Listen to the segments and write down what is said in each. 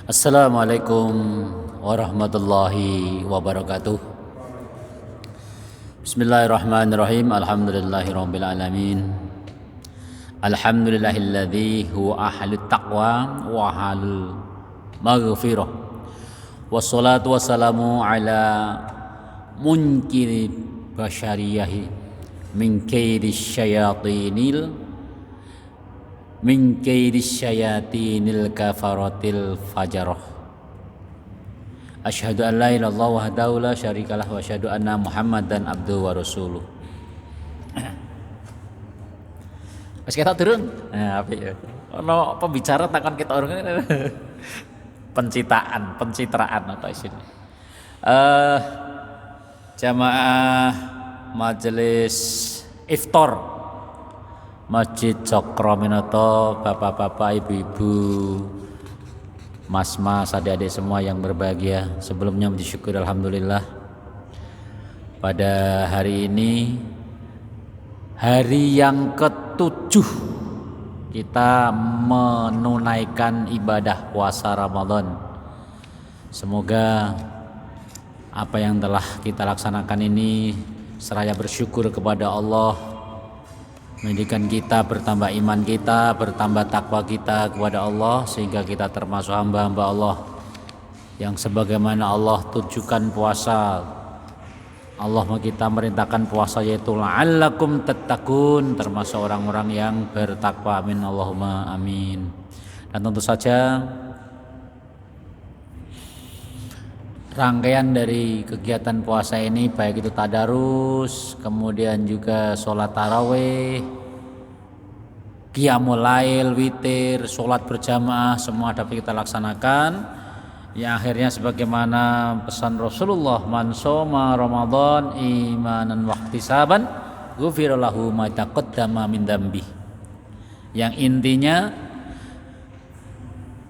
Assalamualaikum warahmatullahi wabarakatuh. Bismillahirrahmanirrahim. Alhamdulillahirabbil alamin. Alhamdulillahilladzi huwa ahlut taqwa wa ahlul maghfirah. Wassalatu wassalamu ala munkiri basyariyahi min kaidis syayatinil kafaratil fajarah. Asyhadu an la ilaha illallah wahdahu la syarikalah wa asyhadu anna Muhammadan abduhu wa rasuluh. Wis ketok durung? Nah, apik ya. Ono pembicara takon ketok urung. Pencitraan atau isinya. Jamaah majelis iftar Masjid Cokroaminoto, bapak-bapak, ibu-ibu, mas-mas, adik-adik semua yang berbahagia. Sebelumnya bersyukur alhamdulillah pada hari ini, hari yang ketujuh kita menunaikan ibadah puasa Ramadan. Semoga apa yang telah kita laksanakan ini seraya bersyukur kepada Allah, menjadikan kita bertambah iman kita, bertambah takwa kita kepada Allah, sehingga kita termasuk hamba-hamba Allah yang sebagaimana Allah tujukan puasa. Allah kita merintahkan puasa yaitu la'allakum tattaqun, termasuk orang-orang yang bertakwa. Amin Allahumma amin. Dan tentu saja rangkaian dari kegiatan puasa ini baik itu tadarus, kemudian juga sholat tarawih, qiyamul lail, witir, sholat berjamaah, semua dapat kita laksanakan. Yang akhirnya sebagaimana pesan Rasulullah, man shoma Ramadan imanan wahtisaban ghufira lahu ma taqaddama min dzambi. Yang intinya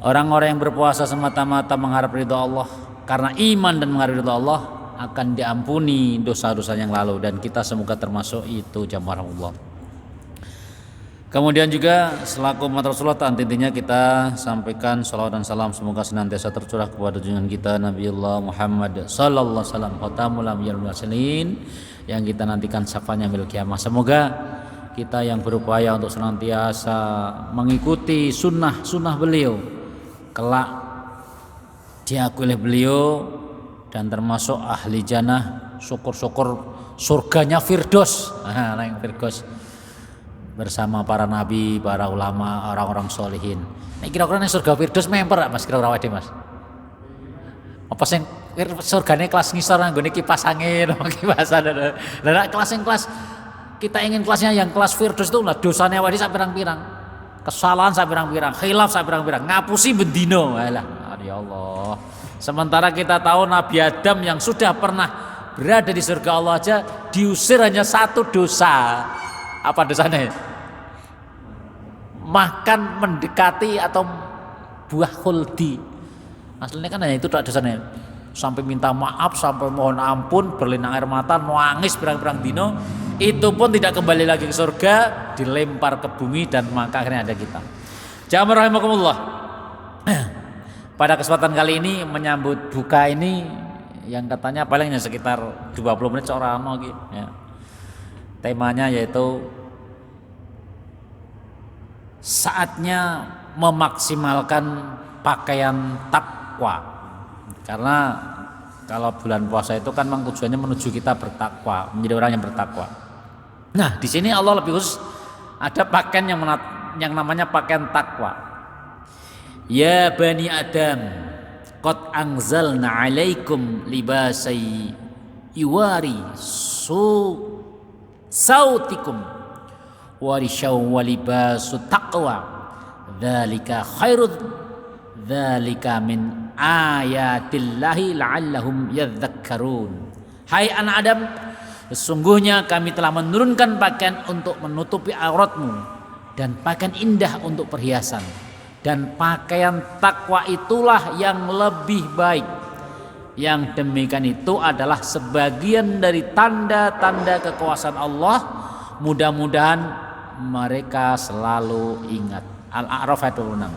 orang-orang yang berpuasa semata-mata mengharap ridha Allah, karena iman dan mengharap ridha Allah, akan diampuni dosa-dosa yang lalu, dan kita semoga termasuk itu jamaah Allah. Kemudian juga selaku umat Rasulullah, intinya kita sampaikan salawat dan salam semoga senantiasa tercurah kepada junjungan kita Nabiullah Muhammad sallallahu alaihi wasallam, khatamul anbiya'i wal mursalin, yang kita nantikan syafaatnya yaumil qiyamah. Semoga kita yang berupaya untuk senantiasa mengikuti sunnah beliau, kelak diakui oleh beliau dan termasuk ahli jannah, syukur-syukur surganya Firdaus. Yang Firdaus bersama para nabi, para ulama, orang-orang solihin. Nek kira-kira ning surga Firdaus memper gak Mas, kira-kira awake Mas? Apa sing surgane kelas ngisor nggone kipas angin, kipasan. Lah kelas yang kelas kita ingin kelasnya yang kelas Firdaus itu lah dosane awake sak pirang-pirang. Kesalahan sak pirang-pirang, khilaf sak pirang-pirang, ngapusi bendino. Alah, ya Allah. Sementara kita tahu Nabi Adam yang sudah pernah berada di surga Allah aja diusir hanya satu dosa. Apa dosanya? Makan mendekati atau buah khuldi. Aslinya kan hanya itu dosanya. Sampai minta maaf, sampai mohon ampun, berlinang air mata, nangis berang-berang dino, itu pun tidak kembali lagi ke surga, dilempar ke bumi, dan maka akhirnya ada kita. Jamaah rahimakumullah. Pada kesempatan kali ini menyambut buka ini yang katanya palingnya sekitar 20 menit seorang lagi ya. Temanya yaitu saatnya memaksimalkan pakaian takwa. Karena kalau bulan puasa itu kan memang tujuannya menuju kita bertakwa, menjadi orang yang bertakwa. Nah, di sini Allah lebih khusus ada pakaian yang namanya pakaian takwa. Ya bani Adam, qad anzalna 'alaikum libasai yuwari sautikum warisyaw walibasu taqwa dzalika khairud dzalika min ayatillahi la'allahum yadhakkarun. Hai anak Adam, sesungguhnya kami telah menurunkan pakaian untuk menutupi auratmu dan pakaian indah untuk perhiasan, dan pakaian takwa itulah yang lebih baik. Yang demikian itu adalah sebagian dari tanda-tanda kekuasaan Allah. Mudah-mudahan mereka selalu ingat. Al-A'raf ayat 26.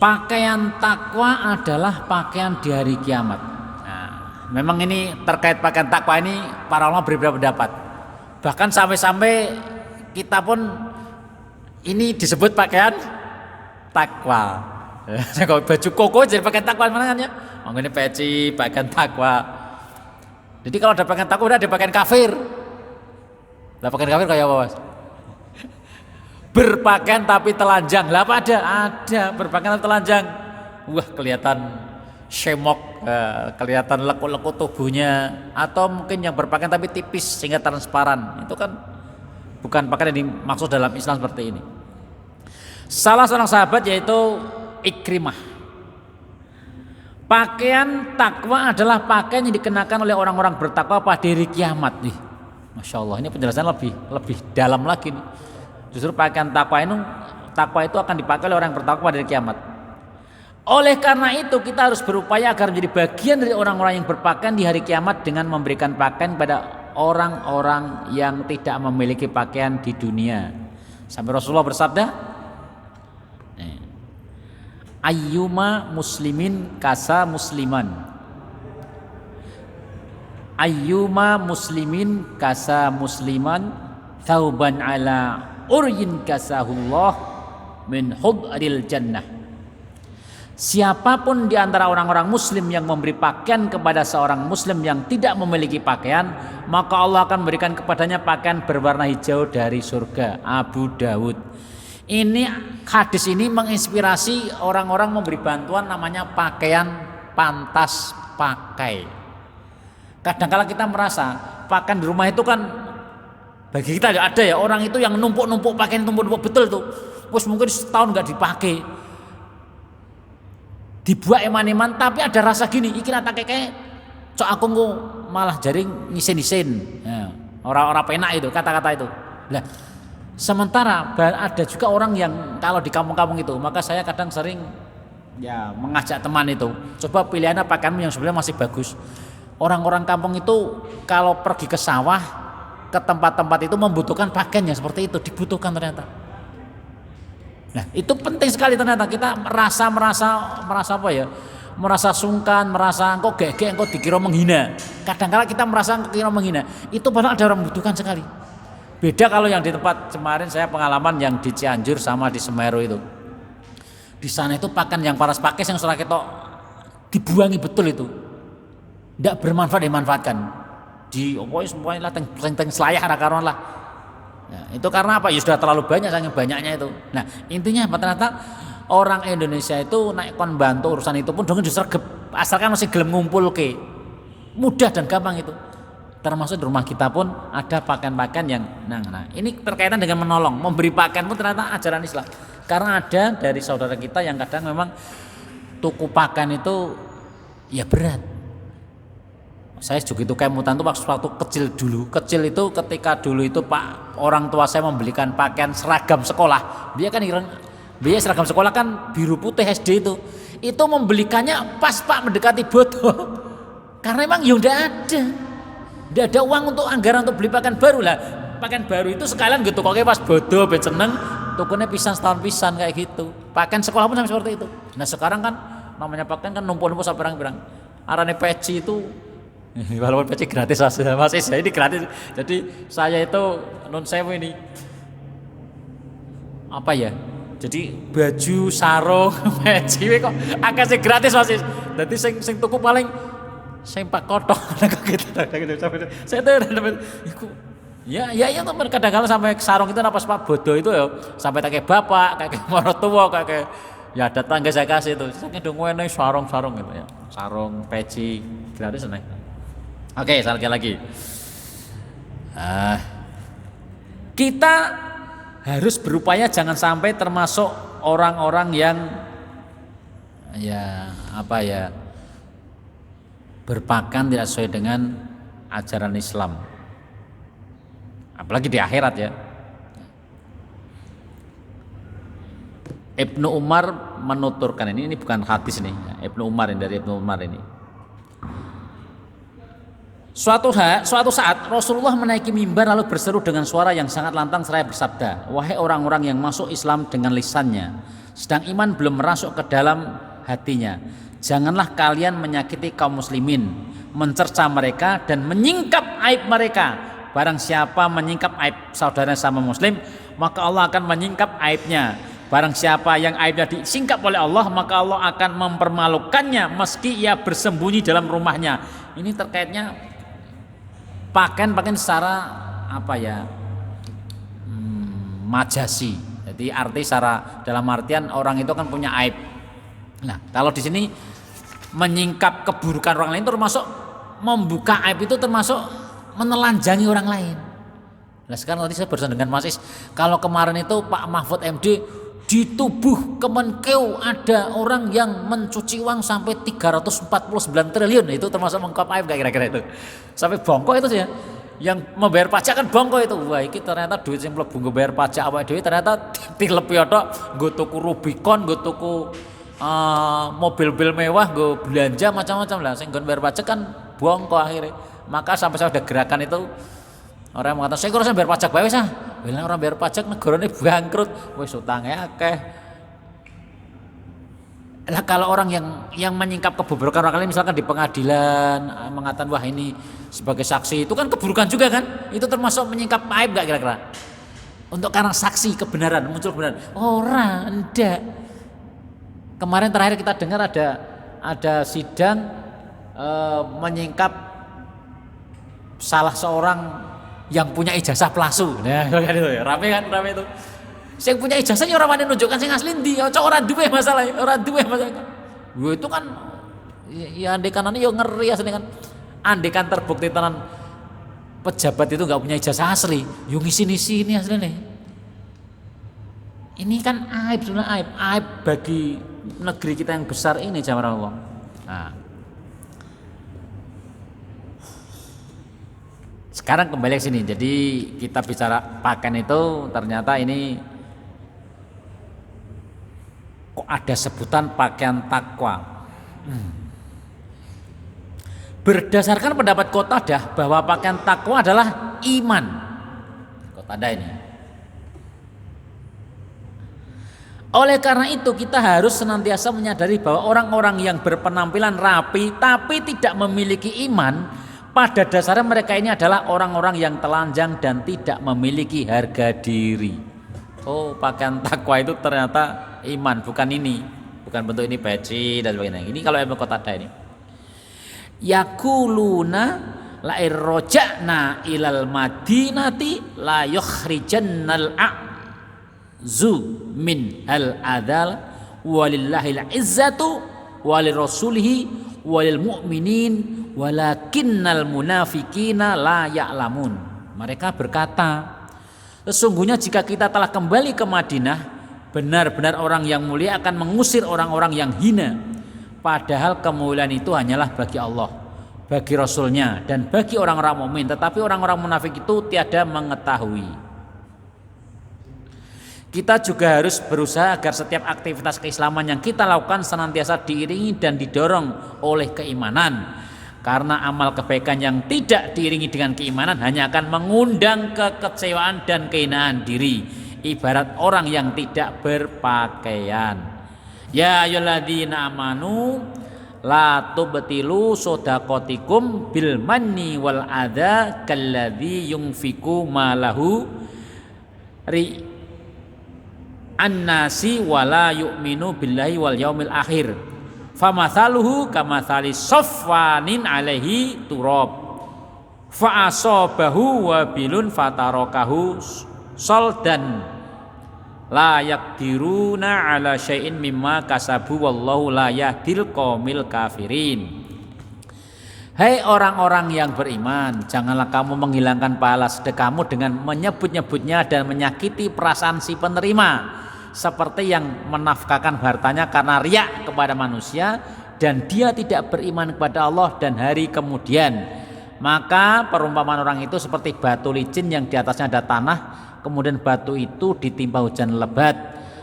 Pakaian takwa adalah pakaian di hari kiamat. Nah, memang ini terkait pakaian takwa ini para ulama berbeda pendapat. Bahkan sampai-sampai kita pun ini disebut pakaian takwa. Kalau baju koko jadi pakaian takwa mana kan ya? Oh, ini peci pakaian takwa. Jadi kalau ada pakaian takwa udah ada pakaian kafir. Lah pakaian kafir kayak apa, Mas? Berpakaian tapi telanjang. Lah apa ada berpakaian tapi telanjang. Wah, kelihatan semok, kelihatan lekuk-lekuk tubuhnya, atau mungkin yang berpakaian tapi tipis sehingga transparan. Itu kan bukan pakaian yang dimaksud dalam Islam seperti ini. Salah seorang sahabat yaitu Ikrimah. Pakaian takwa adalah pakaian yang dikenakan oleh orang-orang bertakwa pada hari kiamat. Nih, Masya Allah, ini penjelasan lebih dalam lagi nih. Justru pakaian takwa itu akan dipakai oleh orang yang bertakwa pada hari kiamat. Oleh karena itu kita harus berupaya agar menjadi bagian dari orang-orang yang berpakaian di hari kiamat dengan memberikan pakaian kepada orang-orang yang tidak memiliki pakaian di dunia. Sampai Rasulullah bersabda, ayyuma muslimin kasa musliman. Ayyuma muslimin kasa musliman thauban ala uryin kasahullah min hudril jannah. Siapapun di antara orang-orang muslim yang memberi pakaian kepada seorang muslim yang tidak memiliki pakaian, maka Allah akan memberikan kepadanya pakaian berwarna hijau dari surga. Abu Dawud. Ini hadis ini menginspirasi orang-orang memberi bantuan namanya pakaian pantas pakai. Kadang-kala kita merasa pakaian di rumah itu kan bagi kita ada ya orang itu yang numpuk-numpuk pakaian tumpuk-tumpuk betul tuh. Terus mungkin setahun nggak dipakai. Dibuat eman-eman tapi ada rasa gini, iki tak kayak cok aku malah jaring ngisen-ngisen. Ya, orang-orang penak itu kata-kata itu. Nah, sementara ada juga orang yang kalau di kampung-kampung itu, maka saya kadang sering ya mengajak teman itu, coba pilihannya pakaianmu yang sebenarnya masih bagus. Orang-orang kampung itu kalau pergi ke sawah, ke tempat-tempat itu membutuhkan pakaian yang seperti itu, dibutuhkan ternyata. Nah, itu penting sekali ternyata kita merasa apa ya? Merasa sungkan, merasa engkau gege, engkau dikira menghina. Kadang-kala kita merasa dikira menghina. Itu padahal ada orang membutuhkan sekali. Beda kalau yang di tempat kemarin saya pengalaman yang di Cianjur sama di Semeru itu. Di sana itu pakaian yang paras pakai yang surah kita dibuangi betul itu. Tidak bermanfaat dimanfaatkan. Di semuanya lah teng selayah karuan lah. Nah, itu karena apa? Ya sudah terlalu banyak saking banyaknya itu. Nah, intinya apa ternyata orang Indonesia itu naik kon bantu urusan itu pun dengan disergep asalkan masih gelem ngumpul ke. Mudah dan gampang itu. Termasuk di rumah kita pun ada pakaian-pakaian yang nah ini terkaitan dengan menolong, memberi pakaian pun ternyata ajaran Islam. Karena ada dari saudara kita yang kadang memang tuku pakaian itu ya berat. Saya juga itu kemutan tuh waktu kecil itu ketika dulu itu Pak orang tua saya membelikan pakaian seragam sekolah. Dia kan biaya seragam sekolah kan biru putih SD itu membelikannya pas Pak mendekati bodoh. Karena memang ya udah tidak ada uang untuk anggaran untuk beli pakaian baru lah. Pakaian baru itu sekalian gitu kok pas bodoh ben seneng tukunya pisan setahun pisan kayak gitu. Pakaian sekolah pun sampai seperti itu. Nah sekarang kan namanya pakaian kan numpuk-numpuk sampai pirang-pirang. Arane peci itu walaupun peci gratis Mas Is, ini gratis. Jadi saya itu non sewu ini apa ya? Jadi baju, sarung, peci kok agak sih gratis Mas Is. Jadi sing tuku paling sing Pak Kotok gitu. Saya tuh ya teman kadang-kadang sampai sarung itu napas Pak Bodo itu ya sampai kayak bapak, kayak mertua, kayak ya ada tangga saya kasih itu. Saya dong ngene sarung gitu ya. Sarung, peci gratis nih. Oke, sekali lagi. Kita harus berupaya jangan sampai termasuk orang-orang yang berpakaian tidak sesuai dengan ajaran Islam. Apalagi di akhirat ya. Ibnu Umar menuturkan ini bukan hadis nih. Ibnu Umar ini dari Ibnu Umar ini. Suatu saat Rasulullah menaiki mimbar lalu berseru dengan suara yang sangat lantang seraya bersabda, "Wahai orang-orang yang masuk Islam dengan lisannya, sedang iman belum merasuk ke dalam hatinya. Janganlah kalian menyakiti kaum muslimin, mencerca mereka dan menyingkap aib mereka. Barang siapa menyingkap aib saudaranya sama muslim, maka Allah akan menyingkap aibnya. Barang siapa yang aibnya disingkap oleh Allah, maka Allah akan mempermalukannya meski ia bersembunyi dalam rumahnya. Ini terkaitnya pakaian secara apa ya, majasi. Jadi arti secara dalam artian orang itu kan punya aib. Nah, kalau di sini menyingkap keburukan orang lain termasuk membuka aib, itu termasuk menelanjangi orang lain. Nah, sekarang tadi saya berusaha dengan Mas Is, kalau kemarin itu Pak Mahfud MD di tubuh Kemenkeu ada orang yang mencuci uang sampai 349 triliun, itu termasuk mengungkap aib gak kira-kira itu? Sampai bongkok itu sih ya. Yang membayar pajak kan bongkok itu. Wah, iki ternyata duit sing mlebu nggo bayar pajak awake dhewe ternyata dilepi tok nggo tuku Rubicon, nggo tuku mobil-mobil mewah, nggo belanja macam-macam lah. Sing nggon bayar pajak kan bongkok akhirnya. Maka sampai saya ada gerakan itu, orang mengatakan saya kurang bayar pajak bae wis ah. Bilang orang bayar pajak negarane bangkrut, wis utange akeh. Lah kalau orang yang menyingkap keburukan orang lain misalkan di pengadilan mengatakan wah ini sebagai saksi, itu kan keburukan juga kan? Itu termasuk menyingkap aib gak kira-kira? Untuk karena saksi kebenaran, muncul kebenaran. Orang enggak. Kemarin terakhir kita dengar ada sidang menyingkap salah seorang yang punya ijazah palsu. Nah, kan itu ya, rame itu. Sing punya ijazah ya ora wani nunjukkan sing asli ndi, aja ora duwe masalah, ora duwe masalah. Yo itu kan ya andekanane yo ngeri asli kan. Andekan terbukti tenan pejabat itu enggak punya ijazah asli, yo ngisi-ngisi ini asline. Ini kan aib, sebenarnya aib bagi negeri kita yang besar ini jamaah Allah. Nah, sekarang kembali ke sini. Jadi kita bicara pakaian itu ternyata ini kok ada sebutan pakaian takwa. Berdasarkan pendapat Qatadah bahwa pakaian takwa adalah iman. Qatadah ini. Oleh karena itu kita harus senantiasa menyadari bahwa orang-orang yang berpenampilan rapi tapi tidak memiliki iman, pada dasarnya mereka ini adalah orang-orang yang telanjang dan tidak memiliki harga diri. Oh, pakaian takwa itu ternyata iman, bukan ini, bukan bentuk ini peci dan sebagainya. Ini kalau ilmu Qatadah ini. Yaquluna la irroja'na ilal madinati la yukhrijannal a'zu min al adal walillahil izzatu walirrasulihi walil mu'minin walakinnal munafikina la ya'lamun. Mereka berkata, sesungguhnya jika kita telah kembali ke Madinah, benar-benar orang yang mulia akan mengusir orang-orang yang hina. Padahal kemuliaan itu hanyalah bagi Allah, bagi Rasulnya, dan bagi orang-orang mukmin. Tetapi orang-orang munafik itu tiada mengetahui. Kita juga harus berusaha agar setiap aktivitas keislaman yang kita lakukan senantiasa diiringi dan didorong oleh keimanan. Karena amal kebaikan yang tidak diiringi dengan keimanan hanya akan mengundang kekecewaan dan kehinaan diri, ibarat orang yang tidak berpakaian. Ya ayyuhalladzina amanu la tubtilu shadaqatikum bil manni wal adza kalladzi yunfiqu malahu ri annasi wala yu'minu billahi wal yaumil akhir. Famathaluhu kamathali safwanin alaihi turab fa asabahu wabilun fatarakahu saldan la yaqdiruna ala syai'in mimma kasabu wallahu la yahdil qaumil kafirin. Hai orang-orang yang beriman, janganlah kamu menghilangkan pahala sedekahmu dengan menyebut-nyebutnya dan menyakiti perasaan si penerima, seperti yang menafkahkan hartanya karena riya kepada manusia dan dia tidak beriman kepada Allah dan hari kemudian. Maka perumpamaan orang itu seperti batu licin yang di atasnya ada tanah, kemudian batu itu ditimpa hujan lebat,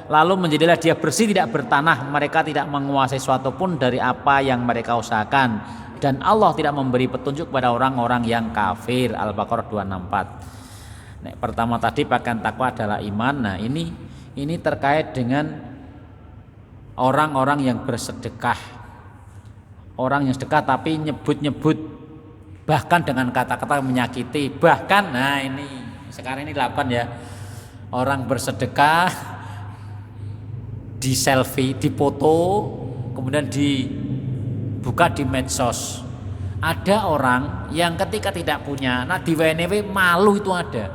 lalu menjadilah dia bersih tidak bertanah. Mereka tidak menguasai suatu pun dari apa yang mereka usahakan, dan Allah tidak memberi petunjuk kepada orang-orang yang kafir. Al-Baqarah 264. Pertama tadi pakaian takwa adalah iman. Nah ini terkait dengan orang-orang yang bersedekah. Orang yang sedekah tapi nyebut-nyebut bahkan dengan kata-kata menyakiti, bahkan nah ini sekarang ini dilakukan ya. Orang bersedekah di selfie, dipoto, kemudian dibuka di medsos. Ada orang yang ketika tidak punya, nah di WNW malu itu ada,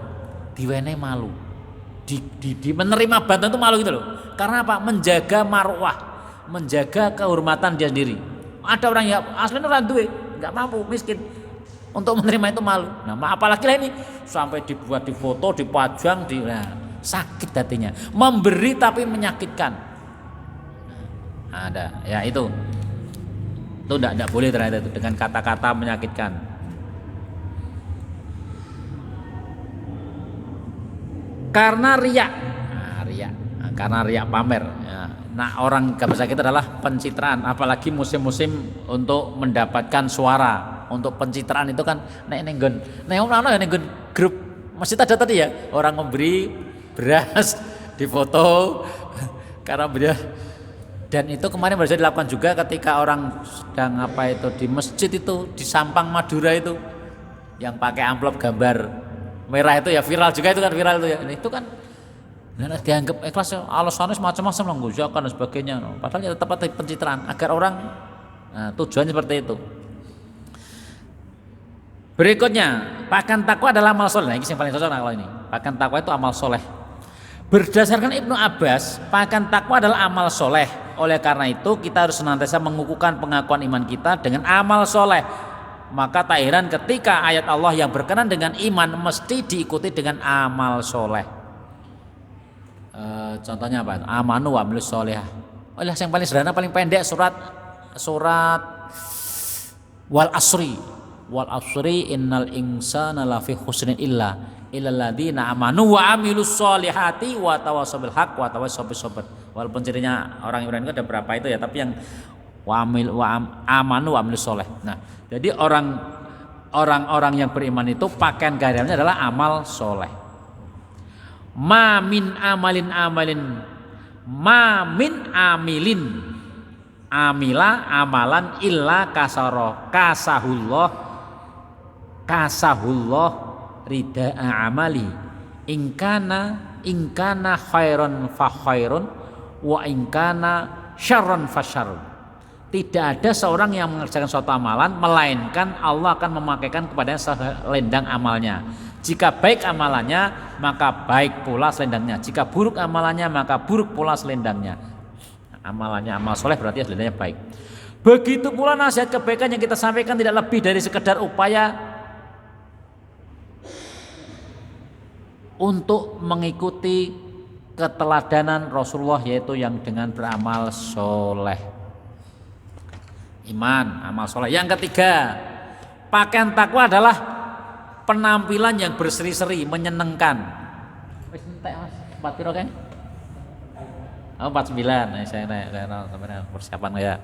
di WNW malu, di menerima bantuan itu malu gitu loh. Karena apa? Menjaga marwah, menjaga kehormatan dia sendiri. Ada orang yang aslinya orang duwe, nggak mampu, miskin, untuk menerima itu malu. Nah, apalagi lah ini sampai dibuat di foto, dipajang, nah, sakit hatinya. Memberi tapi menyakitkan. Nah, ada, ya itu tidak boleh ternyata itu dengan kata-kata menyakitkan. Karena riak, karena riak pamer. Nah, orang bahasa kita adalah pencitraan, apalagi musim-musim untuk mendapatkan suara, untuk pencitraan itu kan nenggon grup masih ada tadi ya, orang memberi beras difoto karena beliau. Dan itu kemarin baru saja dilakukan juga ketika orang sedang apa itu di masjid itu di Sampang Madura itu yang pakai amplop gambar merah itu ya, viral juga itu kan, viral itu ya. Itu kan dianggap ikhlas, alasannya macam-macam lah, gojakan dan sebagainya. Padahal ya tetap ada pencitraan agar orang, nah, tujuannya seperti itu. Berikutnya, pakan takwa adalah amal soleh. Nah, ini yang paling cocok kalau ini. Pakan takwa itu amal soleh. Berdasarkan Ibnu Abbas, pakan takwa adalah amal soleh. Oleh karena itu kita harus senantiasa mengukuhkan pengakuan iman kita dengan amal soleh. Maka tak heran ketika ayat Allah yang berkenan dengan iman mesti diikuti dengan amal soleh. Contohnya apa? Amanu wa amilus solehah. Oleh yang paling sederhana, paling pendek surat wal asri innal insana lafi khusrin illa illalladzina amanu wa amilus solihati wa tawassaw bil haqq wa tawassaw bis sabr. Walaupun cirinya orang Ibrani itu ada berapa itu ya, tapi yang amanu wa amilus soleh. Nah, jadi orang-orang yang beriman itu pakaian garamnya adalah amal soleh. Ma min amilin amila amalan illa kasahullah rida'a amali ingkana khairon fa khairun wa ingkana syarron fa syarrun. Tidak ada seorang yang mengerjakan suatu amalan melainkan Allah akan memakaikan kepadanya selendang amalnya. Jika baik amalannya maka baik pula selendangnya, jika buruk amalannya maka buruk pula selendangnya. Amalannya amal soleh berarti selendangnya baik. Begitu pula nasihat kebaikan yang kita sampaikan tidak lebih dari sekedar upaya untuk mengikuti keteladanan Rasulullah, yaitu yang dengan beramal soleh. Iman, amal soleh. Yang ketiga, pakaian takwa adalah penampilan yang berseri-seri, menyenangkan. Wis entek Mas, 4 piro kan? Oh 49, saya persiapan ya.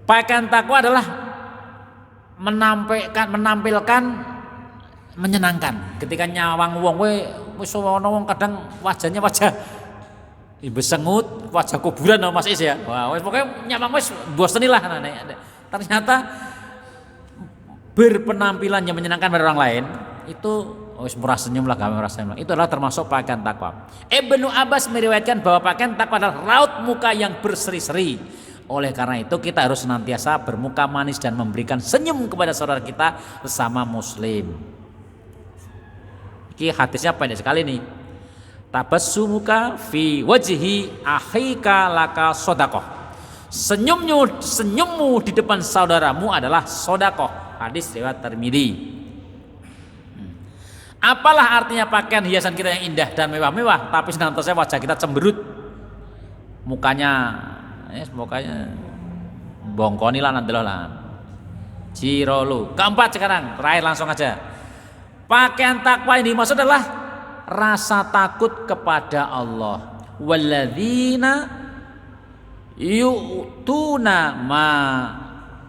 Pakaian takwa adalah menampilkan menyenangkan. Ketika nyawang wong wis ana wong kadang wajahnya wajah besengut, wajah kuburan Mas Is ya. Wah, wis pokoke nyawang wis bosen lah. Ternyata berpenampilan yang menyenangkan pada orang lain itu murah senyum lah, gampang merasa senyum. Itu adalah termasuk pakaian takwa. Ibnu Abbas meriwayatkan bahwa pakaian takwa adalah raut muka yang berseri-seri. Oleh karena itu kita harus senantiasa bermuka manis dan memberikan senyum kepada saudara kita sesama muslim. Ini hadisnya pendek sekali nih. Tabassumuka fi wajhi akhika laka sodakoh. Senyummu di depan saudaramu adalah sodakoh. Hadis riwayat Tirmidzi. Apalah artinya pakaian hiasan kita yang indah dan mewah-mewah, tapi senantiasa wajah kita cemberut, mukanya bongkoni lah nanti lah. Jirolu. Keempat sekarang, terakhir langsung aja. Pakaian takwa ini maksud adalah rasa takut kepada Allah. Walladzina yu'tuna ma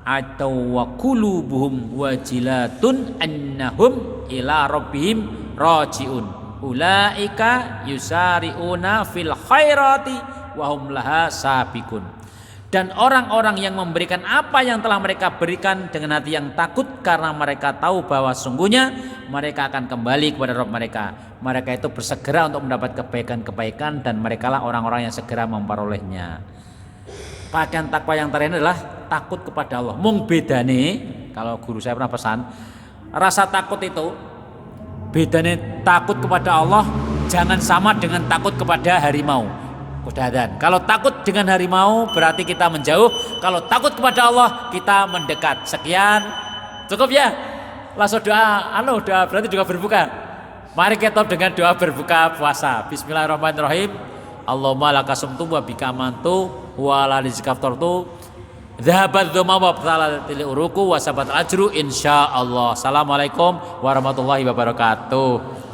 atau wa qulubuhum wajilatun annahum ila rabbihim rajiun ulaika yusari'una fil khairati wa hum laha sabiqun. Dan orang-orang yang memberikan apa yang telah mereka berikan dengan hati yang takut karena mereka tahu bahwa sungguhnya mereka akan kembali kepada Rabb mereka. Mereka itu bersegera untuk mendapat kebaikan-kebaikan dan merekalah orang-orang yang segera memperolehnya. Pakaian takwa yang terakhir adalah takut kepada Allah. Mung bedane, kalau guru saya pernah pesan, rasa takut itu bedane takut kepada Allah jangan sama dengan takut kepada harimau. Kudadan. Kalau takut dengan harimau berarti kita menjauh. Kalau takut kepada Allah kita mendekat. Sekian. Cukup ya. Langsung doa. Doa berarti juga berbuka. Mari kita dengan doa berbuka puasa. Bismillahirrahmanirrahim. Allahumma lakasumtu wa bika amantu wa la rizqaftartu dhahabat dhuma wa btalatil uruku wa sabat ajru insyaallah. Assalamualaikum warahmatullahi wabarakatuh.